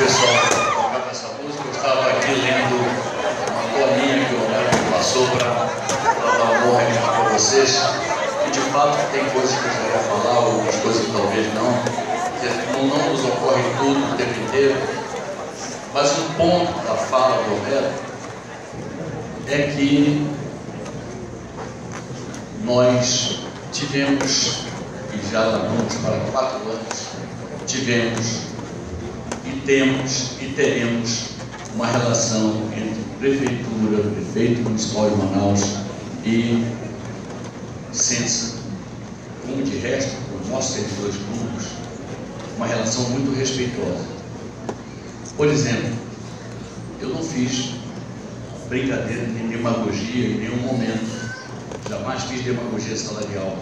pessoal tocava essa música, eu estava aqui lendo uma colinha que o Roberto passou para dar um bom recado para vocês. E de fato tem coisas que eu já ia falar, outras coisas que talvez não nos ocorre tudo o tempo inteiro. Mas um ponto da fala do Roberto é que nós tivemos, e já lá vamos para 4 anos, tivemos e temos e teremos uma relação entre prefeitura, prefeito municipal de Manaus e Sensa, como de resto, com os nossos servidores públicos, uma relação muito respeitosa. Por exemplo, eu não fiz brincadeira nem demagogia em nenhum momento, jamais fiz demagogia salarial.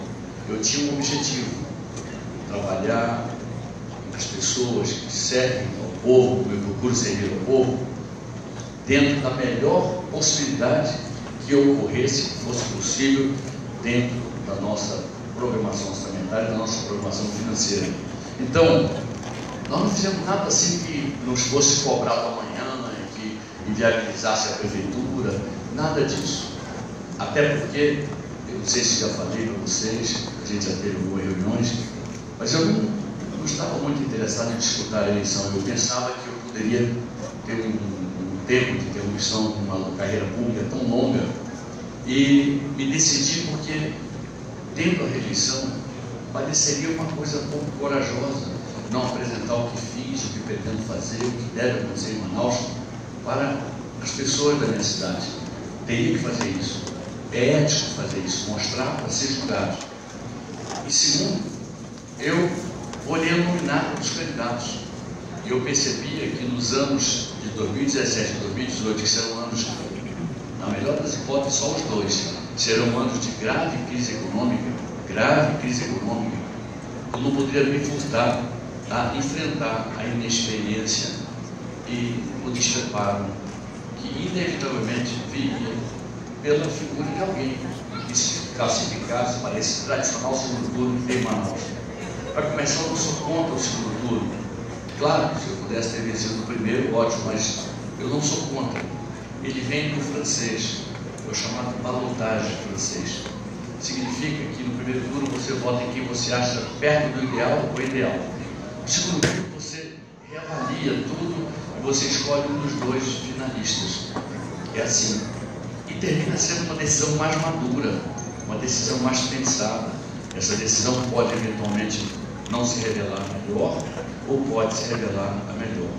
Eu tinha um objetivo: trabalhar com as pessoas que servem ao povo, que eu procuro servir ao povo, dentro da melhor possibilidade que ocorresse, que fosse possível, dentro da nossa programação orçamentária, da nossa programação financeira. Então, nós não fizemos nada assim que nos fosse cobrado amanhã, né, que inviabilizasse a prefeitura, nada disso. Até porque, eu não sei se já falei para vocês, a gente já teve algumas reuniões, mas eu não estava muito interessado em disputar a eleição. Eu pensava que eu poderia ter um tempo de interrupção, uma carreira pública tão longa, e me decidi porque, tendo a reeleição, pareceria uma coisa pouco corajosa não apresentar o que fiz, o que pretendo fazer, o que deve acontecer em Manaus para as pessoas da minha cidade. Teria que fazer isso. É ético fazer isso, mostrar para ser julgado. E segundo, eu olhei a nominata dos candidatos e eu percebia que nos anos de 2017 e 2018, que serão anos, na melhor das hipóteses, só os dois, serão anos de grave crise econômica, eu não poderia me furtar a enfrentar a inexperiência e o despreparo que inevitavelmente viria pela figura de alguém que se classificasse para esse tradicional segundo turno que tem em Manaus. Para começar, eu não sou contra o segundo turno. Claro que se eu pudesse ter vencido o primeiro, ótimo, mas eu não sou contra. Ele vem do francês, é o chamado balotagem francês. Significa que no primeiro turno você vota em quem você acha perto do ideal ou ideal. No segundo turno você reavalia tudo e você escolhe um dos dois finalistas. É assim. E termina sendo uma decisão mais madura, uma decisão mais pensada. Essa decisão pode eventualmente não se revelar melhor ou pode se revelar a melhor.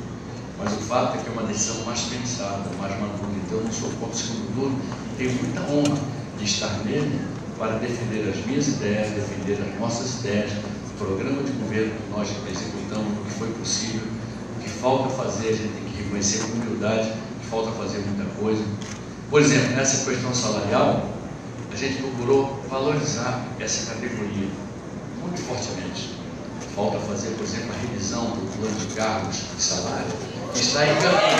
Mas o fato é que é uma decisão mais pensada, mais madura. Então eu não sou contra o segundo turno, tenho muita honra de estar nele para defender as minhas ideias, defender as nossas ideias, o programa de governo que nós executamos, o que foi possível, o que falta fazer, a gente tem que reconhecer com humildade que falta fazer muita coisa. Por exemplo, nessa questão salarial, a gente procurou valorizar essa categoria muito fortemente. Falta fazer, por exemplo, a revisão do plano de cargos e salário, que está em caminho.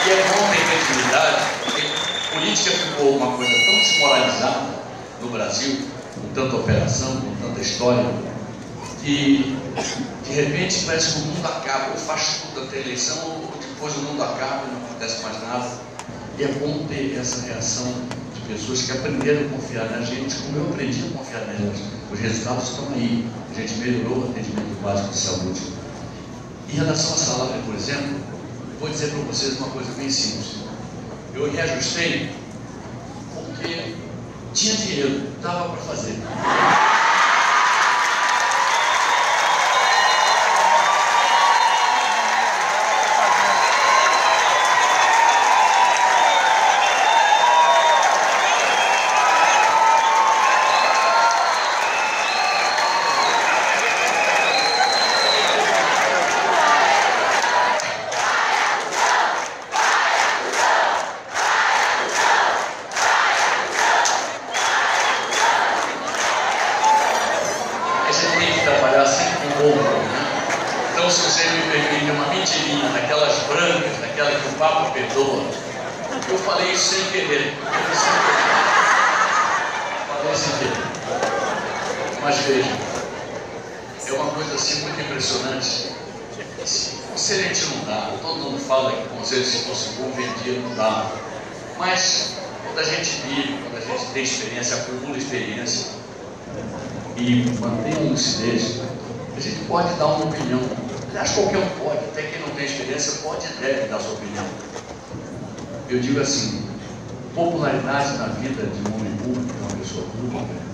E é bom ter credibilidade, porque a política ficou uma coisa tão desmoralizada no Brasil, com tanta operação, com tanta história, que de repente parece que o mundo acaba, ou faz tudo até a eleição, ou depois o mundo acaba e não acontece mais nada. E é bom ter essa reação de pessoas que aprenderam a confiar na gente, como eu aprendi a confiar nelas. Os resultados estão aí. A gente melhorou o atendimento básico de saúde. Em relação a salário, por exemplo, vou dizer para vocês uma coisa bem simples. Eu reajustei porque tinha dinheiro, dava para fazer. Então, se você me permite uma mentirinha daquelas brancas, daquela que o Papa perdoa, eu falei isso sem querer. Falei sem querer. Mas veja, é uma coisa assim muito impressionante. Excelente não dá, todo mundo fala que o conselho, se fosse bom, vendia, não dá. Mas quando a gente vive, quando a gente tem experiência, acumula experiência e mantém a lucidez, a gente pode dar uma opinião. Aliás, qualquer um pode, até quem não tem experiência pode e deve dar sua opinião. Eu digo assim, popularidade na vida de um homem público, de uma pessoa pública,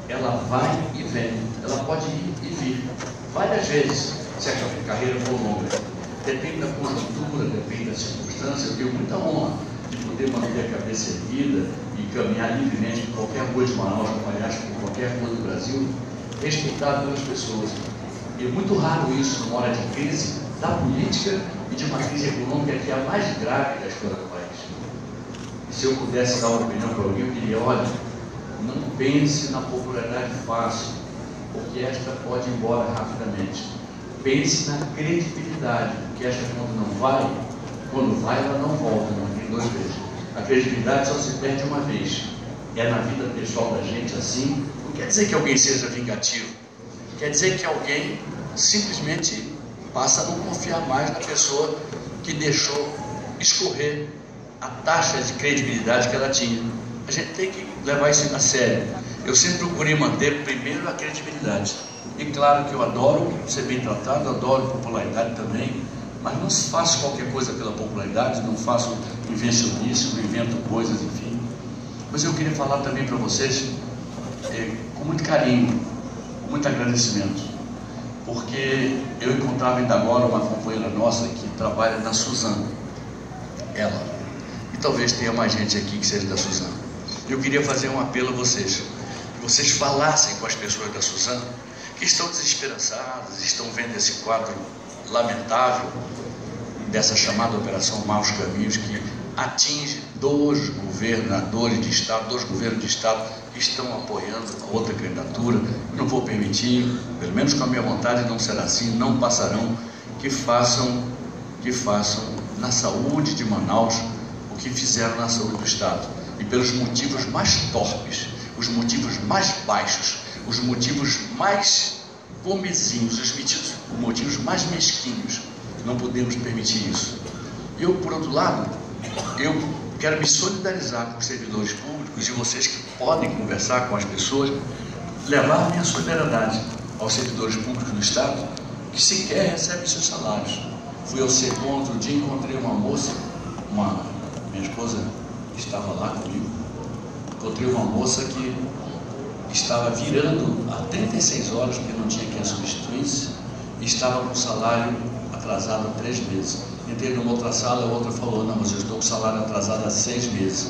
ela vai e vem, ela pode ir e vir várias vezes, se a carreira for longa. Depende da conjuntura, depende da circunstância. Eu tenho muita honra de poder manter a cabeça erguida e caminhar livremente por qualquer rua de Manaus, como aliás por qualquer rua do Brasil, respeitado pelas pessoas. E é muito raro isso numa hora de crise da política e de uma crise econômica que é a mais grave da história do país. E se eu pudesse dar uma opinião para alguém, eu diria, olha, não pense na popularidade fácil, porque esta pode ir embora rapidamente. Pense na credibilidade, porque esta quando vai, ela não volta, não tem duas vezes. A credibilidade só se perde uma vez. É na vida pessoal da gente assim. Não quer dizer que alguém seja vingativo, quer dizer que alguém simplesmente passa a não confiar mais na pessoa que deixou escorrer a taxa de credibilidade que ela tinha. A gente tem que levar isso a sério. Eu sempre procurei manter primeiro a credibilidade. E claro que eu adoro ser bem tratado, adoro popularidade também, mas não faço qualquer coisa pela popularidade, não faço invencionice, não invento coisas, enfim. Mas eu queria falar também para vocês com muito carinho, com muito agradecimento, porque eu encontrava ainda agora uma companheira nossa que trabalha na Suzano, ela, e talvez tenha mais gente aqui que seja da Suzano. Eu queria fazer um apelo a vocês, que vocês falassem com as pessoas da Suzano, que estão desesperançadas, estão vendo esse quadro lamentável dessa chamada Operação Maus Caminhos, que atinge 2 governadores de Estado, 2 governos de Estado que estão apoiando a outra candidatura. Não vou permitir, pelo menos com a minha vontade não será assim, não passarão, que façam na saúde de Manaus o que fizeram na saúde do Estado. E pelos motivos mais torpes, os motivos mais baixos, os motivos mais pomezinhos, os motivos mais mesquinhos, não podemos permitir isso. Eu, por outro lado, eu quero me solidarizar com os servidores públicos e vocês que podem conversar com as pessoas, levar a minha solidariedade aos servidores públicos do Estado que sequer recebem seus salários. Fui ao SECOM outro dia, encontrei uma moça, minha esposa estava lá comigo, encontrei uma moça que estava virando há 36 horas, porque não tinha quem a substituísse, e estava com o salário atrasado há 3 meses. Entrei numa outra sala, a outra falou, não, mas eu estou com o salário atrasado há 6 meses.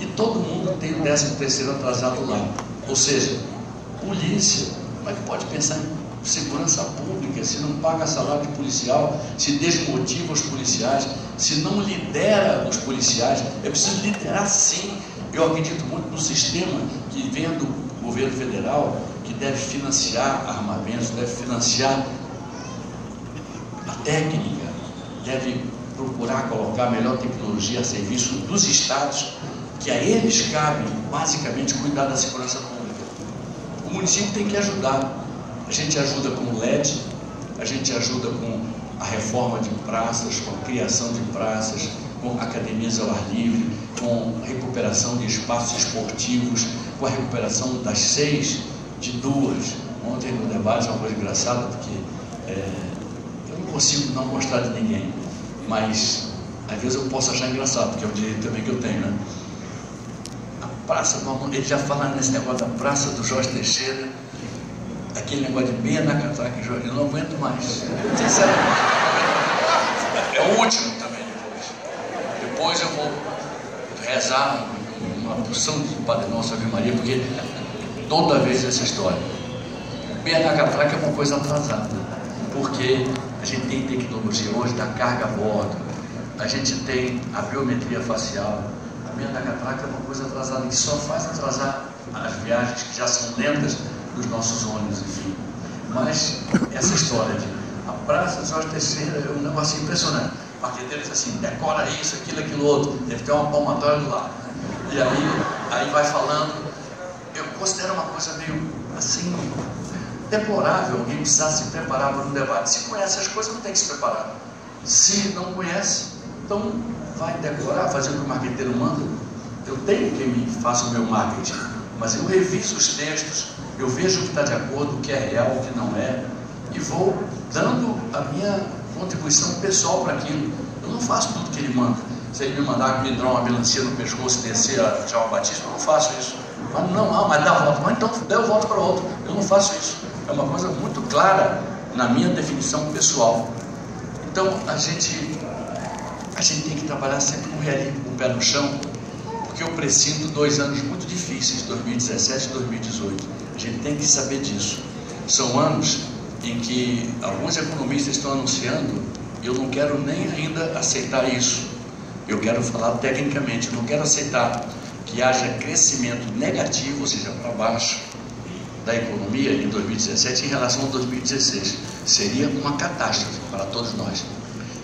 E todo mundo tem o 13º atrasado lá. Ou seja, polícia, como é que pode pensar em segurança pública se não paga salário de policial, se desmotiva os policiais, se não lidera os policiais? É preciso liderar sim. Eu acredito muito no sistema que vem do governo federal, que deve financiar armamentos, deve financiar a técnica, deve procurar colocar a melhor tecnologia a serviço dos estados, que a eles cabe basicamente cuidar da segurança pública. O município tem que ajudar. A gente ajuda com o LED, a gente ajuda com a reforma de praças, com a criação de praças, com academias ao ar livre, com a recuperação de espaços esportivos, com a recuperação das 6 de 2. Ontem no debate é uma coisa engraçada, porque eu não consigo não gostar de ninguém, mas às vezes eu posso achar engraçado, porque é um direito também que eu tenho, né? A praça, ele já fala nesse negócio da praça do Jorge Teixeira, aquele negócio de meia na catraca, eu não aguento mais, sinceramente. É o último também depois eu vou rezar uma porção de Padre Nosso, Ave Maria, porque toda vez essa história. Meia na catraca é uma coisa atrasada, porque a gente tem tecnologia hoje da carga a bordo, a gente tem a biometria facial. A meia na catraca é uma coisa atrasada, que só faz atrasar as viagens que já são lentas dos nossos ônibus, enfim. Mas essa história de a Praça Jorge Teixeira é um negócio impressionante. O marqueteiro diz assim, decora isso, aquilo outro, deve ter uma palmatória do lado, né? E aí vai falando. Eu considero uma coisa meio assim, deplorável alguém precisar se preparar para um debate. Se conhece as coisas, não tem que se preparar. Se não conhece, então vai decorar, fazer o que o marqueteiro manda. Eu tenho quem me faça o meu marketing, mas eu reviso os textos, eu vejo o que está de acordo, o que é real, o que não é, e vou dando a minha contribuição pessoal para aquilo. Eu não faço tudo que ele manda. Se ele me mandar me dar uma melancia no pescoço e descer a João Batista, eu não faço isso. Mas não, mas dá voto. Mas então dá o voto para outro. Eu não faço isso. É uma coisa muito clara na minha definição pessoal. Então a gente tem que trabalhar sempre com realismo, com o pé no chão, porque eu presinto 2 anos muito difíceis, 2017 e 2018. A gente tem que saber disso. São anos em que alguns economistas estão anunciando, eu não quero nem ainda aceitar isso. Eu quero falar tecnicamente, eu não quero aceitar que haja crescimento negativo, ou seja, para baixo, da economia em 2017 em relação a 2016. Seria uma catástrofe para todos nós.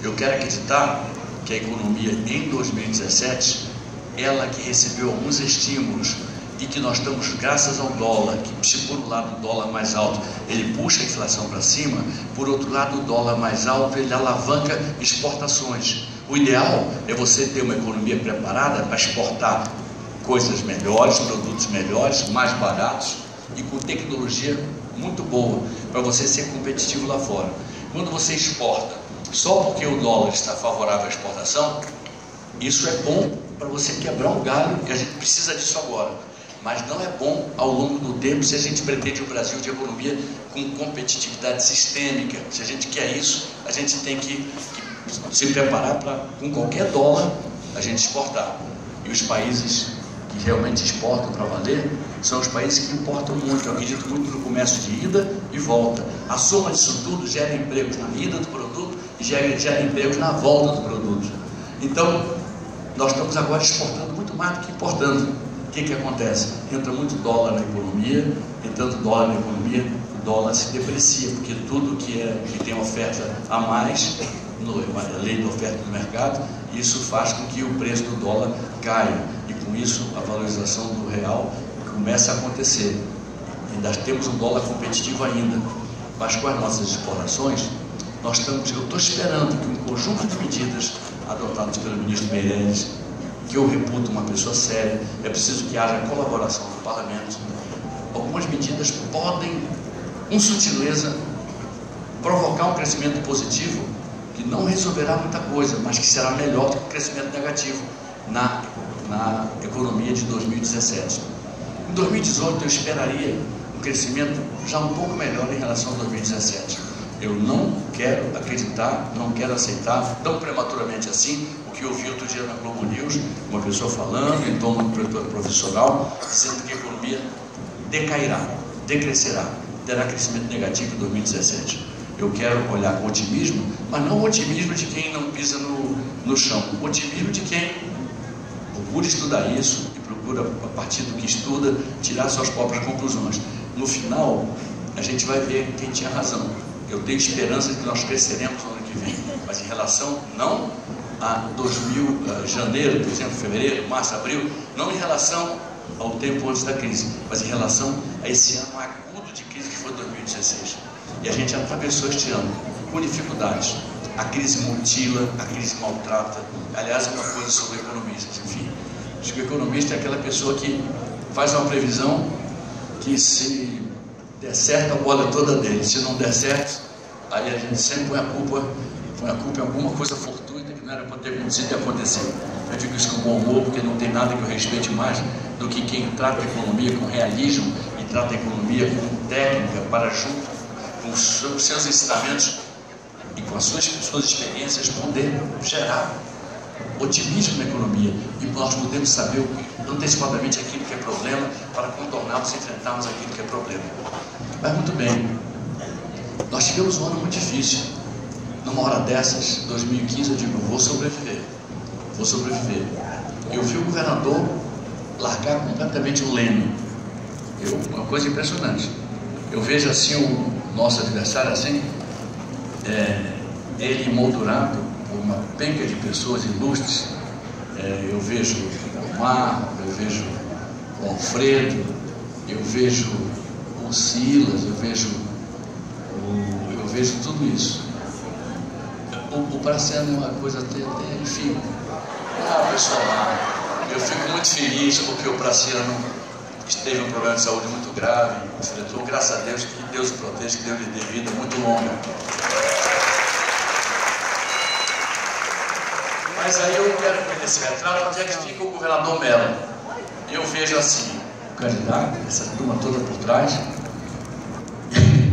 Eu quero acreditar que a economia em 2017, ela que recebeu alguns estímulos e que nós estamos, graças ao dólar, que se por um lado o dólar mais alto, ele puxa a inflação para cima, por outro lado o dólar mais alto, ele alavanca exportações. O ideal é você ter uma economia preparada para exportar coisas melhores, produtos melhores, mais baratos e com tecnologia muito boa, para você ser competitivo lá fora. Quando você exporta só porque o dólar está favorável à exportação, isso é bom para você quebrar um galho, e a gente precisa disso agora. Mas não é bom ao longo do tempo se a gente pretende um Brasil de economia com competitividade sistêmica. Se a gente quer isso, a gente tem que se preparar para, com qualquer dólar, a gente exportar. E os países que realmente exportam para valer são os países que importam muito. Eu acredito muito no comércio de ida e volta. A soma disso tudo gera empregos na ida do produto e gera empregos na volta do produto. Então, nós estamos agora exportando muito mais do que importando. O que acontece? Entra muito dólar na economia, entrando dólar na economia, o dólar se deprecia, porque tudo que tem oferta a mais, a lei da oferta no mercado, isso faz com que o preço do dólar caia, e com isso a valorização do real começa a acontecer. Ainda temos um dólar competitivo ainda, mas com as nossas explorações, eu estou esperando que um conjunto de medidas adotadas pelo ministro Meirelles, que eu reputo uma pessoa séria, é preciso que haja colaboração do parlamento. Algumas medidas podem, com sutileza, provocar um crescimento positivo que não resolverá muita coisa, mas que será melhor do que o crescimento negativo na economia de 2017. Em 2018 eu esperaria um crescimento já um pouco melhor em relação a 2017. Eu não quero acreditar, não quero aceitar tão prematuramente assim o que eu vi outro dia na Globo News, uma pessoa falando em tom profissional, dizendo que a economia decairá, decrescerá, terá crescimento negativo em 2017. Eu quero olhar com otimismo, mas não o otimismo de quem não pisa no chão, o otimismo de quem procura estudar isso e procura, a partir do que estuda, tirar suas próprias conclusões. No final, a gente vai ver quem tinha razão. Eu tenho esperança de que nós cresceremos no ano que vem, mas em relação não a janeiro, por exemplo, fevereiro, março, abril, não em relação ao tempo antes da crise, mas em relação a esse ano agudo de crise que foi 2016. E a gente atravessou este ano com dificuldades. A crise mutila, a crise maltrata. Aliás, uma coisa sobre economistas, enfim. Acho que o economista é aquela pessoa que faz uma previsão que, se der certo, a bola é toda dele. Se não der certo, aí a gente sempre põe a culpa em alguma coisa fortuita que não era para ter acontecido e acontecer. Eu digo isso com bom humor, porque não tem nada que eu respeite mais do que quem trata a economia com realismo e trata a economia com técnica, para junto com os seus ensinamentos e com as suas experiências poder gerar otimismo na economia, e nós podemos saber antecipadamente aquilo que é problema para contornarmos e enfrentarmos aquilo que é problema. Mas muito bem, nós tivemos um ano muito difícil. Numa hora dessas, 2015, eu digo, vou sobreviver. Eu vi o governador largar completamente o leme. Uma coisa impressionante. Eu vejo assim o nosso adversário assim, ele moldurado por uma penca de pessoas ilustres. Eu vejo o Mar, eu vejo o Alfredo, eu vejo o Silas, eu vejo Eu vejo tudo isso. O Praciano é uma coisa até enfim. Pessoal, eu fico muito feliz porque o Praciano teve um problema de saúde muito grave, enfrentou, graças a Deus, que Deus o proteja, que Deus lhe dê vida muito longa. Mas aí eu quero ver nesse retrato onde é que fica o governador Mello. E eu vejo assim, o candidato, essa turma toda por trás,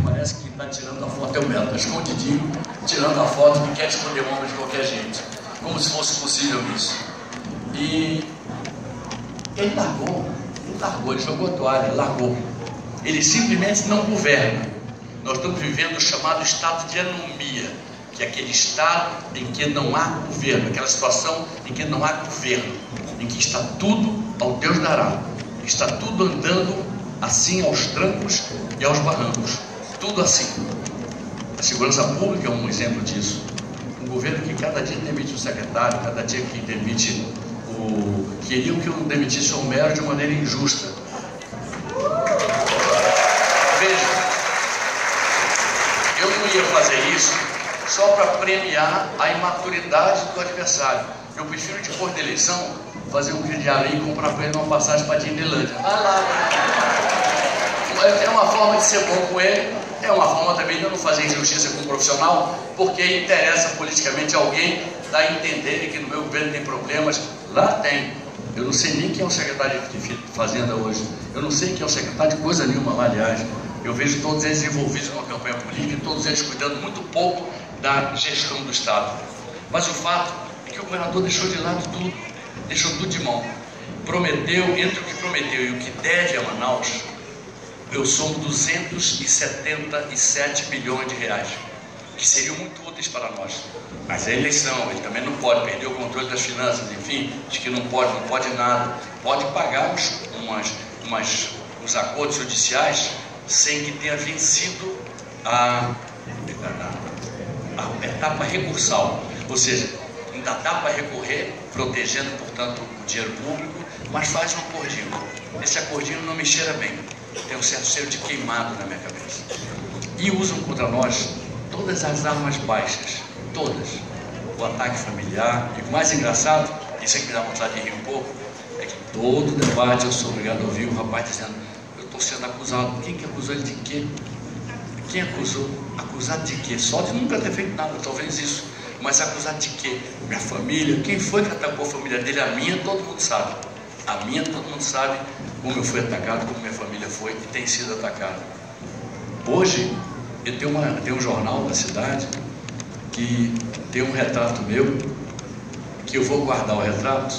parece que está tirando a foto, é o Mello, está escondidinho, tirando a foto que quer esconder o homem de qualquer jeito. Como se fosse possível isso. E ele largou, ele jogou a toalha, ele largou. Ele simplesmente não governa. Nós estamos vivendo o chamado estado de anomia, que é aquele estado em que não há governo, aquela situação em que não há governo, em que está tudo ao Deus dará, está tudo andando assim aos trancos e aos barrancos, tudo assim. A segurança pública é um exemplo disso. Um governo que cada dia demite um secretário, cada dia que demite queriam que eu demitisse o Homero de maneira injusta. Veja, eu não ia fazer isso só para premiar a imaturidade do adversário. Eu prefiro, depois da eleição, fazer um crediário e comprar para ele uma passagem para Disneylândia. Vai lá. É uma forma de ser bom com ele, é uma forma também de eu não fazer injustiça com um profissional, porque interessa politicamente alguém dar a entender que no meu governo tem problemas. Lá tem. Eu não sei nem quem é o secretário de Fazenda hoje. Eu não sei quem é o secretário de coisa nenhuma lá, aliás. Eu vejo todos eles envolvidos numa campanha política e todos eles cuidando muito pouco da gestão do Estado. Mas o fato é que o governador deixou de lado tudo. Deixou tudo de mão. Prometeu, entre o que prometeu e o que deve a Manaus, eu somo 277 milhões de reais, que seriam muito úteis para nós. Mas é eleição, ele também não pode perder o controle das finanças, enfim, de que não pode nada. Pode pagar os acordos judiciais sem que tenha vencido a etapa recursal. Ou seja, ainda dá para recorrer, protegendo, portanto, o dinheiro público, mas faz um acordinho. Esse acordinho não me cheira bem. Tem um certo cheiro de queimado na minha cabeça. E usam contra nós todas as armas baixas, todas. O ataque familiar. E o mais engraçado, isso é que me dá vontade de rir um pouco, é que todo debate eu sou obrigado a ouvir um rapaz dizendo: eu estou sendo acusado. Quem que acusou ele de quê? Quem acusou? Acusado de quê? Só de nunca ter feito nada, talvez isso. Mas acusado de quê? Minha família. Quem foi que atacou a família dele? A minha, todo mundo sabe. A minha, todo mundo sabe como eu fui atacado, como minha família foi e tem sido atacada. Hoje, eu tenho um jornal da cidade que tem um retrato meu, que eu vou guardar o retrato,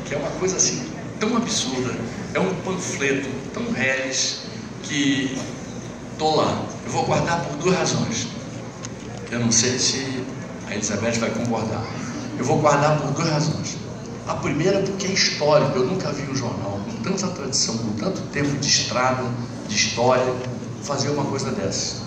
que é uma coisa assim, tão absurda, é um panfleto tão reles, que estou lá. Eu vou guardar por duas razões. Eu não sei se a Elizabeth vai concordar. Eu vou guardar por duas razões. A primeira porque é histórico. Eu nunca vi um jornal com tanta tradição, com tanto tempo de estrada, de história, fazer uma coisa dessa.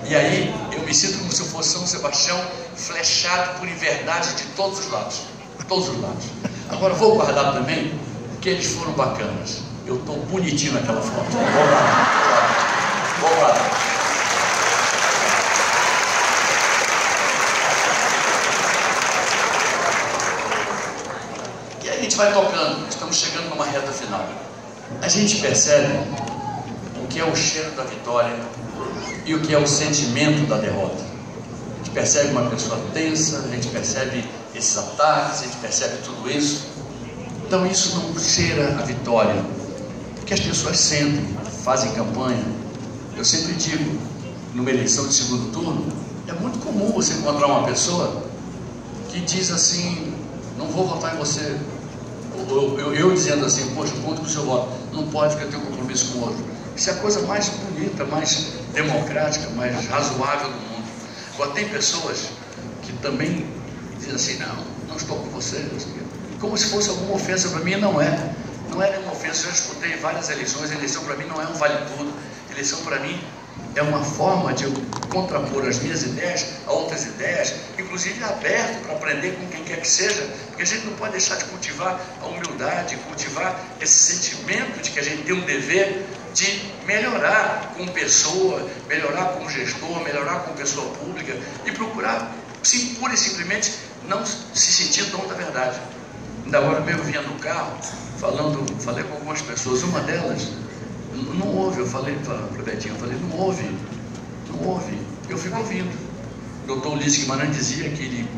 E aí eu me sinto como se eu fosse São Sebastião, flechado por inverdades de todos os lados. Todos os lados. Agora vou guardar também porque eles foram bacanas. Eu estou bonitinho naquela foto. Vou guardar. Vou guardar. E aí a gente vai tocando. Estamos chegando numa reta final. A gente percebe o que é o cheiro da vitória e o que é o sentimento da derrota. A gente percebe uma pessoa tensa, a gente percebe esses ataques, a gente percebe tudo isso. Então isso não cheira a vitória, porque as pessoas sentem, fazem campanha. Eu sempre digo, numa eleição de segundo turno, é muito comum você encontrar uma pessoa que diz assim: não vou votar em você. Eu dizendo assim: poxa, conto com o seu voto. Não pode, porque eu tenho compromisso com o outro. Isso é a coisa mais bonita, mais democrática, mais razoável do mundo. Agora tem pessoas que também dizem assim: não estou com você, como se fosse alguma ofensa. Para mim não é. Não é nenhuma ofensa. Eu já disputei várias eleições. A eleição para mim não é um vale tudo. A eleição para mim é uma forma de eu contrapor as minhas ideias a outras ideias, inclusive aberto para aprender com quem quer que seja, porque a gente não pode deixar de cultivar a humildade, cultivar esse sentimento de que a gente tem um dever de melhorar como pessoa, melhorar como gestor, melhorar como pessoa pública e procurar, sim, pura e simplesmente, não se sentir dono da verdade. Ainda agora eu vinha no carro, falei com algumas pessoas, uma delas não ouve, eu falei para o Betinho, não ouve, eu fico ouvindo. O doutor Ulisses Guimarães dizia que ele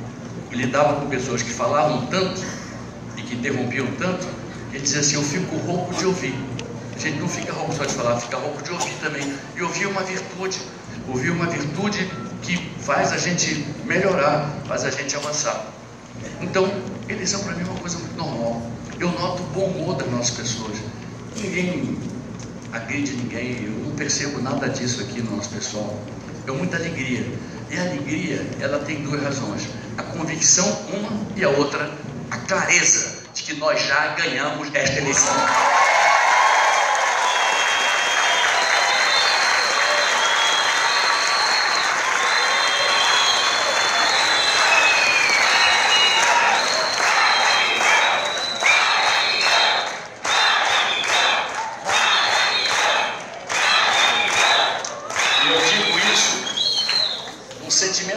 lidava com pessoas que falavam tanto e que interrompiam tanto, ele dizia assim, eu fico rouco de ouvir. A gente não fica rouco só de falar, fica rouco de ouvir também. E ouvir é uma virtude que faz a gente melhorar, faz a gente avançar. Então, eleição para mim é uma coisa muito normal. Eu noto o bom humor das nossas pessoas. Ninguém agride ninguém, eu não percebo nada disso aqui no nosso pessoal. É muita alegria. E a alegria, ela tem duas razões. A convicção, uma, e a outra, a clareza de que nós já ganhamos esta eleição.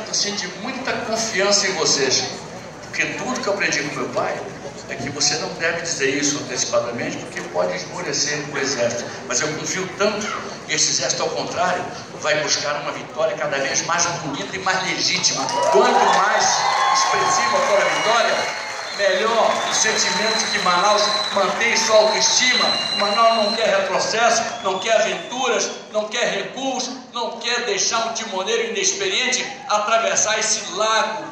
Assim, de muita confiança em vocês, porque tudo que eu aprendi com meu pai é que você não deve dizer isso antecipadamente, porque pode esmorecer o exército, mas eu confio tanto que esse exército, ao contrário, vai buscar uma vitória cada vez mais bonita e mais legítima. Quanto mais expressiva for a vitória, melhor o sentimento que Manaus mantém sua autoestima. Manaus não quer retrocesso, não quer aventuras, não quer recuos, não quer deixar um timoneiro inexperiente atravessar esse lago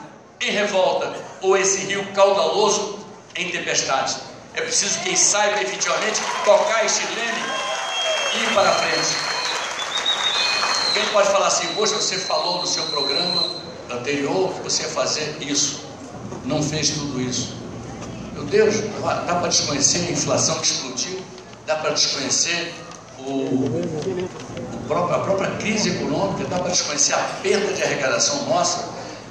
em revolta ou esse rio caudaloso em tempestade. É preciso quem saiba efetivamente tocar esse leme e ir para frente. Alguém pode falar assim, poxa, você falou no seu programa anterior que você ia fazer isso, não fez tudo isso. Meu Deus, dá para desconhecer a inflação que explodiu, dá para desconhecer a própria crise econômica, dá para desconhecer a perda de arrecadação nossa,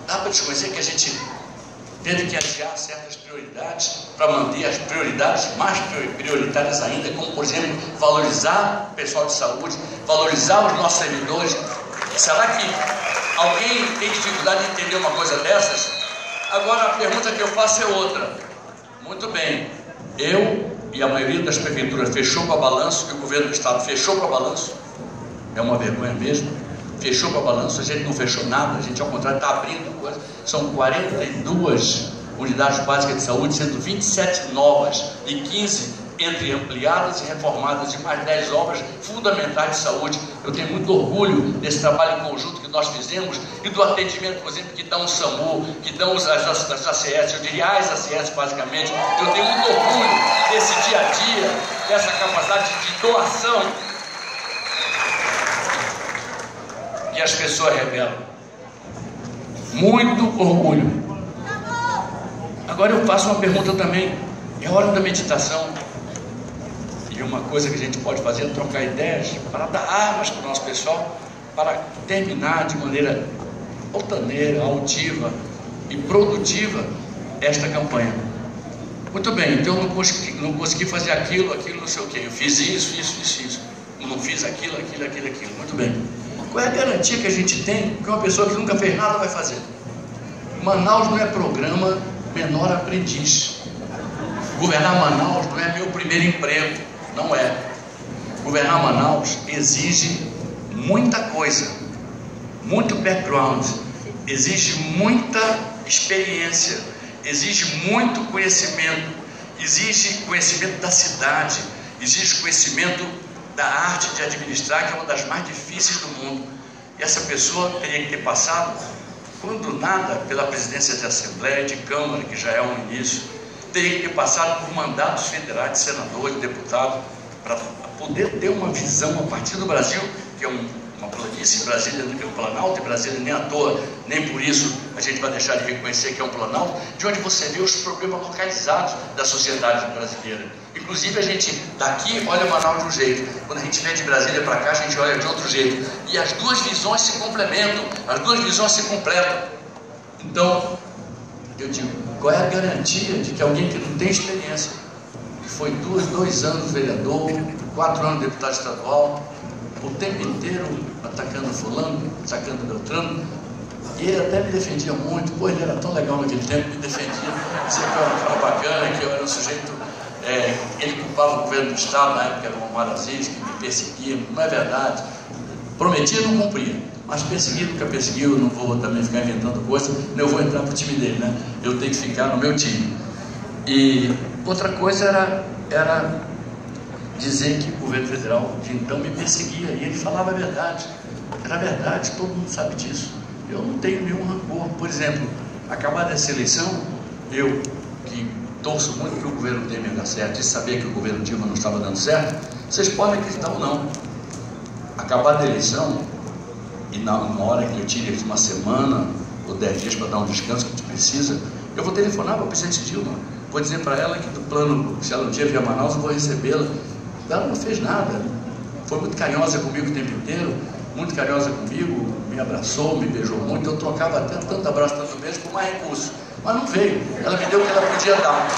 dá para desconhecer que a gente teve que adiar certas prioridades para manter as prioridades mais prioritárias ainda, como por exemplo, valorizar o pessoal de saúde, valorizar os nossos servidores. Será que alguém tem dificuldade de entender uma coisa dessas? Agora a pergunta que eu faço é outra. Muito bem, eu e a maioria das prefeituras fechou para balanço, e o governo do estado fechou para balanço, é uma vergonha mesmo, fechou para balanço, a gente não fechou nada, a gente ao contrário está abrindo coisa. São 42 unidades básicas de saúde, sendo 27 novas e 15 entre ampliadas e reformadas, e mais 10 obras fundamentais de saúde. Eu tenho muito orgulho desse trabalho em conjunto que nós fizemos e do atendimento, por exemplo, que dá um SAMU, que dão as ACS, eu diria as ACS basicamente. Eu tenho muito orgulho desse dia a dia, dessa capacidade de doação que as pessoas revelam. Muito orgulho. Agora eu faço uma pergunta também. É hora da meditação. E uma coisa que a gente pode fazer é trocar ideias para dar armas para o nosso pessoal, para terminar de maneira altaneira, altiva e produtiva esta campanha. Muito bem, então eu não consegui fazer aquilo, não sei o que. Eu fiz isso. Eu não fiz aquilo. Muito bem. Qual é a garantia que a gente tem que uma pessoa que nunca fez nada vai fazer? Manaus não é programa menor aprendiz. Governar Manaus não é meu primeiro emprego. Não é. Governar Manaus exige muita coisa, muito background, exige muita experiência, exige muito conhecimento, exige conhecimento da cidade, exige conhecimento da arte de administrar, que é uma das mais difíceis do mundo. E essa pessoa teria que ter passado, quando nada, pela presidência de Assembleia, de Câmara, que já é um início, teria que ter passado por mandatos federais de senador, de deputado, para poder ter uma visão a partir do Brasil, que é uma planície. Brasília, o Planalto, e Brasília nem à toa, nem por isso a gente vai deixar de reconhecer que é um Planalto, de onde você vê os problemas localizados da sociedade brasileira. Inclusive a gente daqui olha Manaus de um jeito, quando a gente vem de Brasília para cá a gente olha de outro jeito, e as duas visões se complementam, as duas visões se completam. Então eu digo, qual é a garantia de que alguém que não tem experiência, que foi dois anos vereador, 4 anos de deputado estadual, o tempo inteiro atacando fulano, atacando Beltrano, e ele até me defendia muito. Pô, ele era tão legal naquele tempo, me defendia, dizia que eu era um cara bacana, que eu era um sujeito, ele culpava o governo do estado, na época era o Omar Aziz, que me perseguia. Não é verdade, prometia, não cumpria, mas perseguir nunca perseguiu. Não vou também ficar inventando coisa, eu vou entrar pro time dele, né? Eu tenho que ficar no meu time. E outra coisa era dizer que o governo federal de então me perseguia, e ele falava a verdade. Era verdade, todo mundo sabe disso. Eu não tenho nenhum rancor. Por exemplo, acabada essa eleição, eu que torço muito para o governo Temer dar certo e sabia que o governo Dilma não estava dando certo, vocês podem acreditar ou não, acabada a eleição, e na hora que eu tire uma semana ou 10 dias para dar um descanso que a gente precisa, eu vou telefonar para a presidente Dilma, vou dizer para ela que do plano, se ela um dia vier a Manaus, eu vou recebê-la. Ela não fez nada, foi muito carinhosa comigo o tempo inteiro, muito carinhosa comigo, me abraçou, me beijou muito. Eu trocava até tanto abraço, tanto beijo, com mais recurso, mas não veio. Ela me deu o que ela podia dar,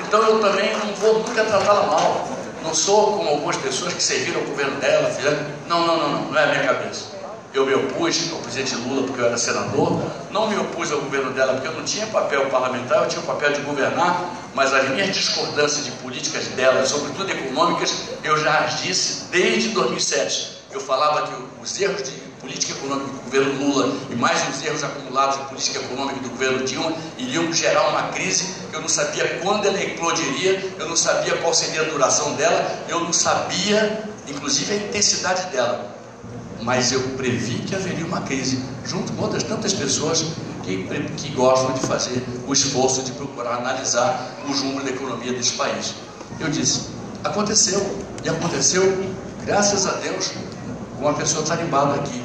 então eu também não vou nunca tratá-la mal. Não sou como algumas pessoas que serviram ao governo dela, fizeram. Não é a minha cabeça. Eu me opus ao presidente Lula porque eu era senador, não me opus ao governo dela porque eu não tinha papel parlamentar, eu tinha o papel de governar, mas as minhas discordâncias de políticas dela, sobretudo econômicas, eu já as disse desde 2007. Eu falava que os erros de política econômica do governo Lula e mais os erros acumulados de política econômica do governo Dilma iriam gerar uma crise que eu não sabia quando ela eclodiria, eu não sabia qual seria a duração dela, eu não sabia, inclusive, a intensidade dela. Mas eu previ que haveria uma crise, junto com outras tantas pessoas que gostam de fazer o esforço de procurar analisar o rumo da economia desse país. Eu disse, aconteceu, e aconteceu, graças a Deus, com uma pessoa tarimbada aqui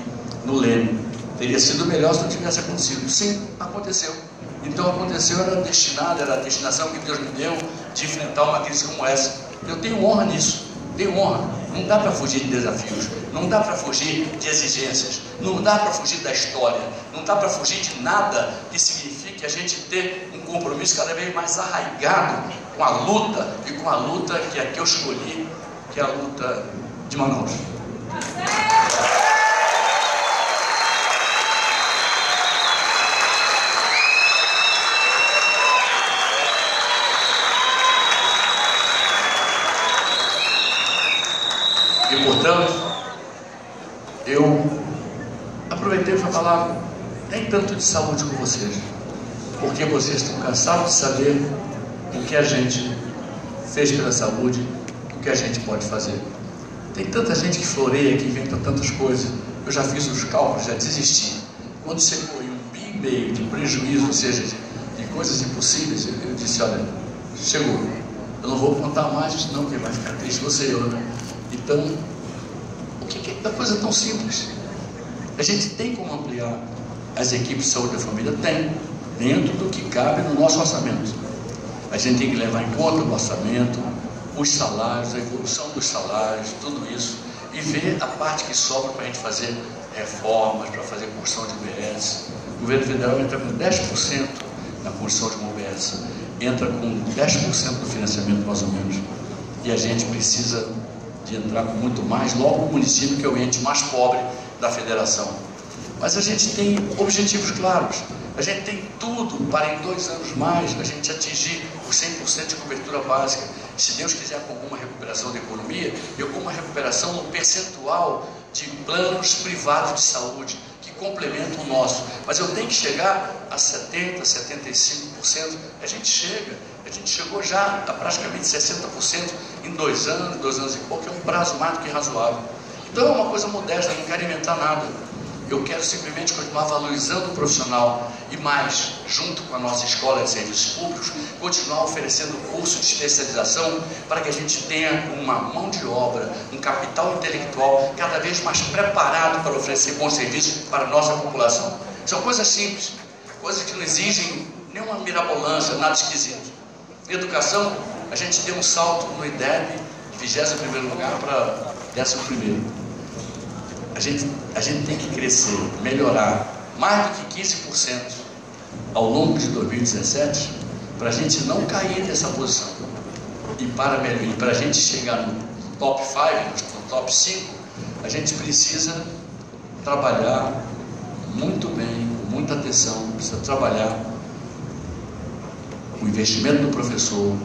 no Leme. Teria sido melhor se não tivesse acontecido. Sim, aconteceu. Então aconteceu, era destinado, era a destinação que Deus me deu de enfrentar uma crise como essa. Eu tenho honra nisso, tenho honra. Não dá para fugir de desafios, não dá para fugir de exigências, não dá para fugir da história, não dá para fugir de nada que signifique a gente ter um compromisso cada vez mais arraigado com a luta, e com a luta que aqui eu escolhi, que é a luta de Manaus. E, portanto, eu aproveitei para falar nem tanto de saúde com vocês, porque vocês estão cansados de saber o que a gente fez pela saúde, o que a gente pode fazer. Tem tanta gente que floreia, que inventa tantas coisas. Eu já fiz os cálculos, já desisti. Quando chegou em 1,5 bi de prejuízo, ou seja, de coisas impossíveis, eu disse, olha, chegou. Eu não vou contar mais, senão quem vai ficar triste você e eu, né? Então, o que é da coisa tão simples? A gente tem como ampliar as equipes de saúde da família? Tem, dentro do que cabe no nosso orçamento. A gente tem que levar em conta o orçamento, os salários, a evolução dos salários, tudo isso, e ver a parte que sobra para a gente fazer reformas, para fazer construção de UBS. O governo federal entra com 10% na construção de uma UBS, entra com 10% do financiamento mais ou menos, e a gente precisa de entrar com muito mais, logo o município, que é o ente mais pobre da federação. Mas a gente tem objetivos claros, a gente tem tudo para em 2 anos mais a gente atingir os 100% de cobertura básica, se Deus quiser, com alguma recuperação da economia e alguma recuperação no percentual de planos privados de saúde que complementam o nosso. Mas eu tenho que chegar a 70%, 75%, a gente chegou já a praticamente 60% em 2 anos, 2 anos e pouco, é um prazo mais do que razoável. Então é uma coisa modesta, não quero inventar nada. Eu quero simplesmente continuar valorizando o profissional e mais, junto com a nossa escola de serviços públicos, continuar oferecendo curso de especialização para que a gente tenha uma mão de obra, um capital intelectual cada vez mais preparado para oferecer bons serviços para a nossa população. São coisas simples, coisas que não exigem nenhuma mirabolância, nada esquisito. Em educação, a gente deu um salto no IDEB, de 21º lugar para 11º. A gente tem que crescer, melhorar mais do que 15% ao longo de 2017 para a gente não cair dessa posição. E para a gente chegar no top 5, no top 5, a gente precisa trabalhar muito bem, com muita atenção, precisa trabalhar o investimento do professor.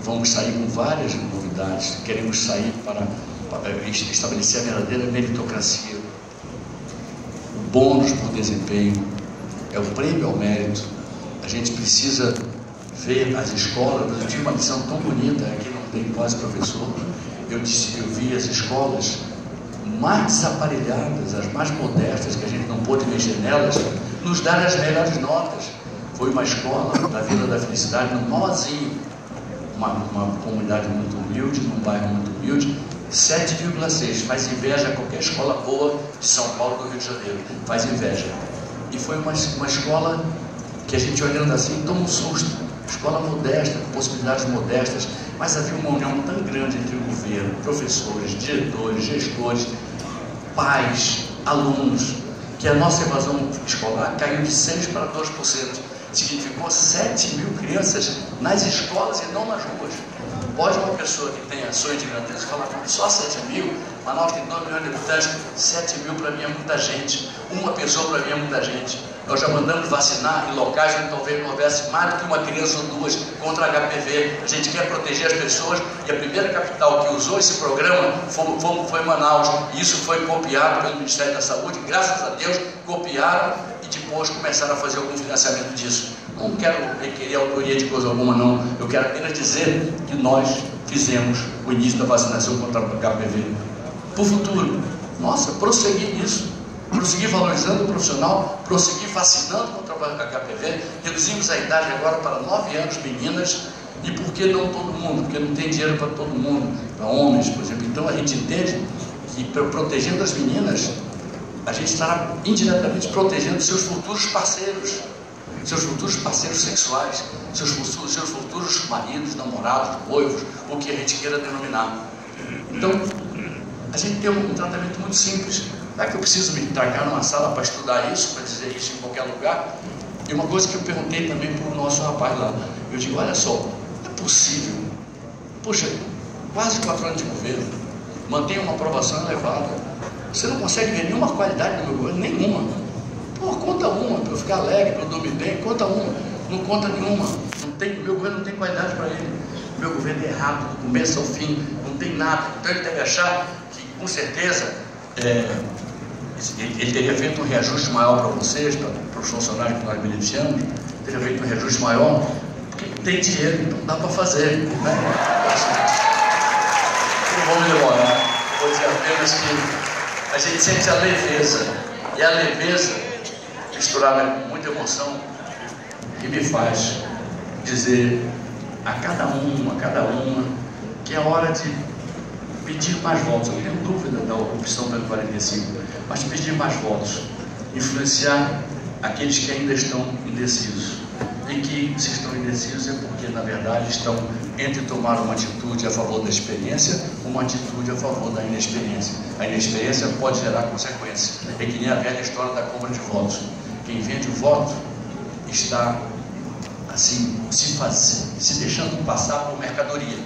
Vamos sair com várias novidades, queremos sair para estabelecer a verdadeira meritocracia, o bônus por desempenho, é o prêmio ao mérito. A gente precisa ver as escolas. Eu tive uma lição tão bonita, aqui não tem quase professor, eu vi as escolas mais desaparelhadas, as mais modestas, que a gente não pôde mexer nelas, nos dar as melhores notas. Foi uma escola da Vila da Felicidade, no Mauazinho, uma comunidade muito humilde, num bairro muito humilde, 7,6, faz inveja a qualquer escola boa de São Paulo, do Rio de Janeiro, faz inveja. E foi uma escola que a gente, olhando assim, toma um susto. Escola modesta, com possibilidades modestas, mas havia uma união tão grande entre o governo, professores, diretores, gestores, pais, alunos, que a nossa evasão escolar caiu de 6% para 2%. Significou 7 mil crianças nas escolas e não nas ruas. Pode uma pessoa que tenha sonho de grandeza falar, só 7 mil? Manaus tem 2 milhões de habitantes, 7 mil para mim é muita gente. Uma pessoa para mim é muita gente. Nós já mandamos vacinar em locais onde talvez não houvesse mais do que uma criança ou duas contra HPV. A gente quer proteger as pessoas e a primeira capital que usou esse programa foi Manaus. E isso foi copiado pelo Ministério da Saúde. Graças a Deus, copiaram e depois começaram a fazer algum financiamento disso. Não quero requerer autoria de coisa alguma, não. Eu quero apenas dizer que nós fizemos o início da vacinação contra o HPV. Para o futuro, nossa, prosseguir nisso. Prosseguir valorizando o profissional, prosseguir vacinando contra o HPV, reduzimos a idade agora para 9 anos, meninas, e por que não todo mundo? Porque não tem dinheiro para todo mundo, para homens, por exemplo. Então a gente entende que protegendo as meninas, a gente estará indiretamente protegendo seus futuros parceiros sexuais, seus futuros maridos, namorados, noivos, o que a gente queira denominar. Então, a gente tem um tratamento muito simples. Não é que eu preciso me trancar numa sala para estudar isso, para dizer isso em qualquer lugar. E uma coisa que eu perguntei também para o nosso rapaz lá, eu digo, olha só, é possível, poxa, quase 4 anos de governo, mantém uma aprovação elevada, você não consegue ver nenhuma qualidade no meu governo, nenhuma. Pô, conta uma, para eu ficar alegre, para eu dormir bem, conta uma, não conta nenhuma. Meu governo não tem qualidade para ele. Meu governo é errado, do começo ao fim, não tem nada. Então ele deve achar que, com certeza, ele teria feito um reajuste maior para vocês, para os funcionários que nós beneficiamos, teria feito um reajuste maior, porque tem dinheiro, então dá para fazer, né? Não vou me demorar, vou dizer apenas que a gente sente a leveza, e a leveza misturada com muita emoção que me faz dizer a cada uma que é hora de pedir mais votos. Eu não tenho dúvida da opção pelo 45, mas pedir mais votos, influenciar aqueles que ainda estão indecisos. E que, se estão indecisos, é porque, na verdade, estão entre tomar uma atitude a favor da experiência ou uma atitude a favor da inexperiência. A inexperiência pode gerar consequências. É que nem a velha história da compra de votos. Quem vende o voto está, assim, se deixando passar por mercadoria.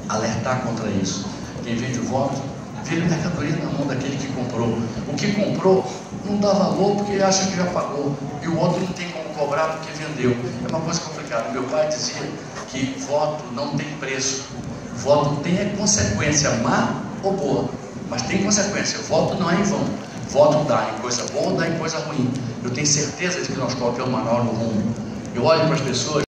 Alertar contra isso. Quem vende o voto, vira mercadoria na mão daquele que comprou. O que comprou não dá valor porque acha que já pagou. E o outro não tem como cobrar porque vendeu. É uma coisa complicada. Meu pai dizia que voto não tem preço. Voto tem consequência, má ou boa. Mas tem consequência. Voto não é em vão. Voto dá em coisa boa ou dá em coisa ruim. Eu tenho certeza de que nós colocamos Manaus no rumo. Eu olho para as pessoas.